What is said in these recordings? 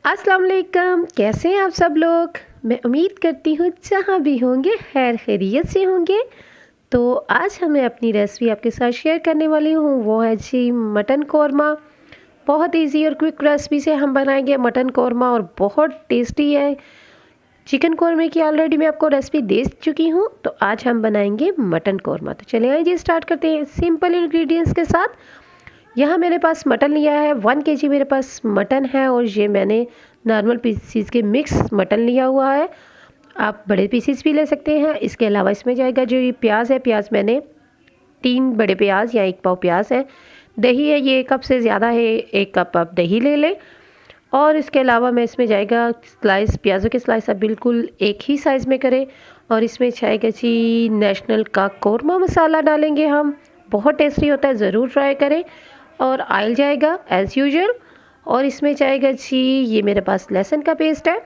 अस्सलाम वालेकुम, कैसे हैं आप सब लोग। मैं उम्मीद करती हूँ जहाँ भी होंगे खैर खैरियत से होंगे। तो आज मैं अपनी रेसिपी आपके साथ शेयर करने वाली हूँ, वो है जी मटन कौरमा। बहुत इजी और क्विक रेसिपी से हम बनाएंगे मटन कौरमा और बहुत टेस्टी है। चिकन कौरमे की ऑलरेडी मैं आपको रेसिपी दे चुकी हूँ, तो आज हम बनाएंगे मटन कौरमा। तो चलिए आइए स्टार्ट करते हैं सिंपल इंग्रेडिएंट्स के साथ। यहाँ मेरे पास मटन लिया है 1 केजी मेरे पास मटन है, और ये मैंने नॉर्मल पीसीस के मिक्स मटन लिया हुआ है। आप बड़े पीसीस भी ले सकते हैं। इसके अलावा इसमें जाएगा जो ये प्याज है, प्याज मैंने 3 बड़े प्याज या 1 पाव प्याज है। दही है, ये 1 कप से ज़्यादा है, 1 कप आप दही ले लें। और इसके अलावा मैं इसमें जाएगा स्लाइस, प्याज़ों के स्लाइस आप बिल्कुल एक ही साइज़ में करें। और इसमें जाएगा जी नेशनल का कौरमा मसाला डालेंगे हम, बहुत टेस्टी होता है, ज़रूर ट्राई करें। और ऑयल जाएगा एज़ यूजुअल। और इसमें जाएगा जी ये मेरे पास लहसुन का पेस्ट है,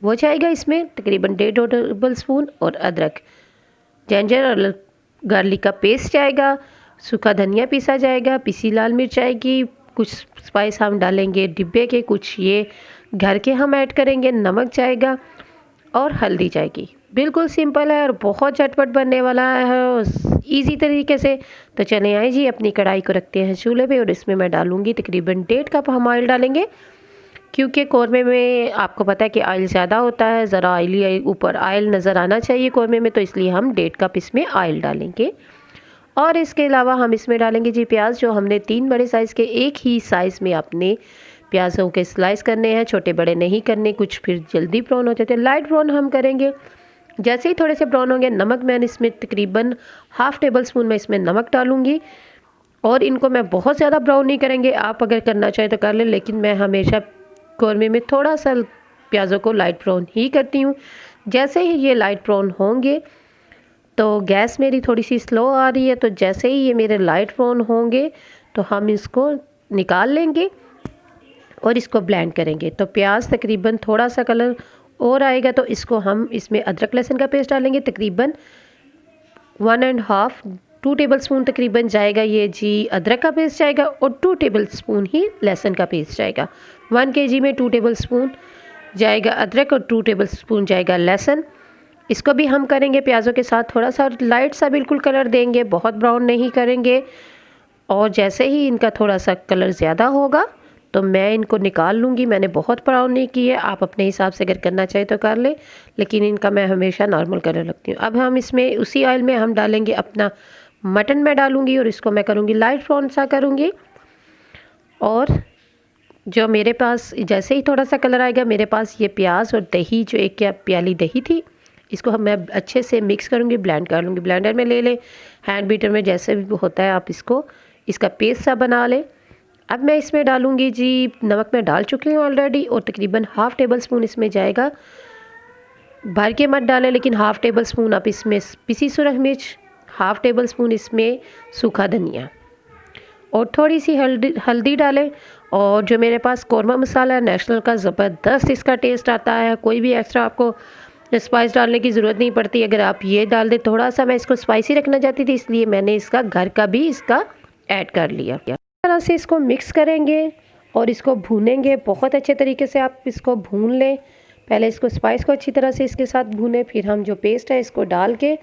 वो जाएगा इसमें तकरीबन 1.5 टेबल स्पून। और अदरक, जिंजर और गार्लिक का पेस्ट जाएगा। सूखा धनिया पीसा जाएगा, पिसी लाल मिर्च आएगी। कुछ स्पाइस हम डालेंगे डिब्बे के, कुछ ये घर के हम ऐड करेंगे। नमक जाएगा और हल्दी जाएगी। बिल्कुल सिंपल है और बहुत झटपट बनने वाला है इजी तरीके से। तो चले आए जी, अपनी कढ़ाई को रखते हैं चूल्हे पे और इसमें मैं डालूंगी तकरीबन 1.5 कप हम ऑयल डालेंगे, क्योंकि कौरमे में आपको पता है कि ऑयल ज़्यादा होता है, ज़रा ऑयली ऊपर ऑयल नज़र आना चाहिए कौरमे में, तो इसलिए हम 1.5 कप इसमें ऑयल डालेंगे। और इसके अलावा हम इसमें डालेंगे जी प्याज, जो हमने 3 बड़े साइज़ के, एक ही साइज़ में अपने प्याज़ों के स्लाइस करने हैं, छोटे बड़े नहीं करने, कुछ फिर जल्दी ब्राउन हो जाते हैं। लाइट ब्राउन हम करेंगे। जैसे ही थोड़े से ब्राउन होंगे, नमक मैंने इसमें तकरीबन 1/2 टेबल स्पून में इसमें नमक डालूंगी। और इनको मैं बहुत ज़्यादा ब्राउन नहीं करेंगे, आप अगर करना चाहें तो कर लें, लेकिन मैं हमेशा कौरमे में थोड़ा सा प्याज़ों को लाइट ब्राउन ही करती हूँ। जैसे ही ये लाइट ब्राउन होंगे, तो गैस मेरी थोड़ी सी स्लो आ रही है, तो जैसे ही ये मेरे लाइट ब्राउन होंगे तो हम इसको निकाल लेंगे और इसको ब्लेंड करेंगे। तो प्याज तकरीबन थोड़ा सा कलर और आएगा, तो इसको हम इसमें अदरक लहसुन का पेस्ट डालेंगे तकरीबन 1.5 2 टेबल स्पून तकरीबन जाएगा ये जी अदरक का पेस्ट जाएगा, और 2 टेबल स्पून ही लहसुन का पेस्ट जाएगा। 1 केजी में 2 टेबल स्पून जाएगा अदरक और 2 टेबल स्पून जाएगा लहसुन। इसको भी हम करेंगे प्याज़ों के साथ थोड़ा सा लाइट सा बिल्कुल कलर देंगे, बहुत ब्राउन नहीं करेंगे। और जैसे ही इनका थोड़ा सा कलर ज़्यादा होगा तो मैं इनको निकाल लूँगी। मैंने बहुत ब्राउन नहीं की है, आप अपने हिसाब से अगर करना चाहे तो कर ले, लेकिन इनका मैं हमेशा नॉर्मल कलर रखती हूँ। अब हम इसमें उसी ऑयल में हम डालेंगे अपना मटन मैं डालूँगी, और इसको मैं करूँगी लाइट ब्राउन सा करूँगी। और जो मेरे पास जैसे ही थोड़ा सा कलर आएगा, मेरे पास ये प्याज और दही, जो 1 प्याली दही थी, इसको हम मैं अच्छे से मिक्स करूँगी, ब्लेंड कर लूँगी। ब्लेंडर में ले लें, हैंड बीटर में, जैसे भी होता है आप इसको इसका पेस्ट सा बना लें। अब मैं इसमें डालूँगी जी नमक, मैं डाल चुकी हूँ ऑलरेडी, और तकरीबन 1/2 टेबल स्पून इसमें जाएगा, भर के मत डालें, लेकिन 1/2 टेबल स्पून आप इसमें पिसी सुरख मिर्च, 1/2 टेबल स्पून इसमें सूखा धनिया, और थोड़ी सी हल्दी डालें। और जो मेरे पास कौरमा मसाला है नेशनल का, ज़बरदस्त इसका टेस्ट आता है। कोई भी एक्स्ट्रा आपको स्पाइस डालने की ज़रूरत नहीं पड़ती, अगर आप ये डाल दें। थोड़ा सा मैं इसको स्पाइसी रखना चाहती थी, इसलिए मैंने इसका घर का भी इसका ऐड कर लिया। इस तरह से इसको मिक्स करेंगे और इसको भूनेंगे बहुत अच्छे तरीके से। आप इसको भून लें, पहले इसको स्पाइस को अच्छी तरह से इसके साथ भूनें, फिर हम जो पेस्ट है इसको डाल के,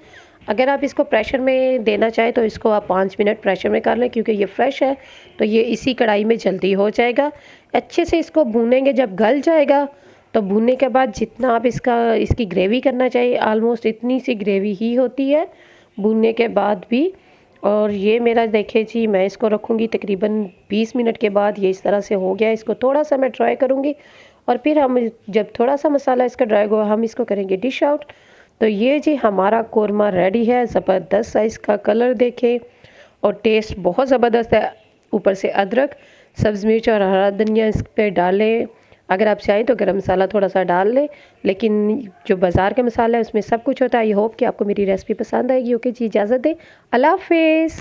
अगर आप इसको प्रेशर में देना चाहें तो इसको आप 5 मिनट प्रेशर में कर लें, क्योंकि ये फ्रेश है तो ये इसी कढ़ाई में जल्दी हो जाएगा। अच्छे से इसको भूनेंगे, जब गल जाएगा तो भूनने के बाद जितना आप इसकी ग्रेवी करना चाहिए, ऑलमोस्ट इतनी सी ग्रेवी ही होती है भूनने के बाद भी। और ये मेरा देखिए जी, मैं इसको रखूँगी तकरीबन 20 मिनट के बाद ये इस तरह से हो गया। इसको थोड़ा सा मैं ट्राई करूँगी, और फिर हम जब थोड़ा सा मसाला इसका ड्राई हुआ, हम इसको करेंगे डिश आउट। तो ये जी हमारा कौरमा रेडी है। ज़बरदस्त सा इसका कलर देखें, और टेस्ट बहुत ज़बरदस्त है। ऊपर से अदरक, सब्ज़ मिर्च और हरा धनिया इस पर डालें। अगर आप चाहें तो गरम मसाला थोड़ा सा डाल लें, लेकिन जो बाज़ार का मसाला है उसमें सब कुछ होता है। आई होप कि आपको मेरी रेसिपी पसंद आएगी। ओके जी, इजाज़त दें, अल्लाह हाफ़िज़।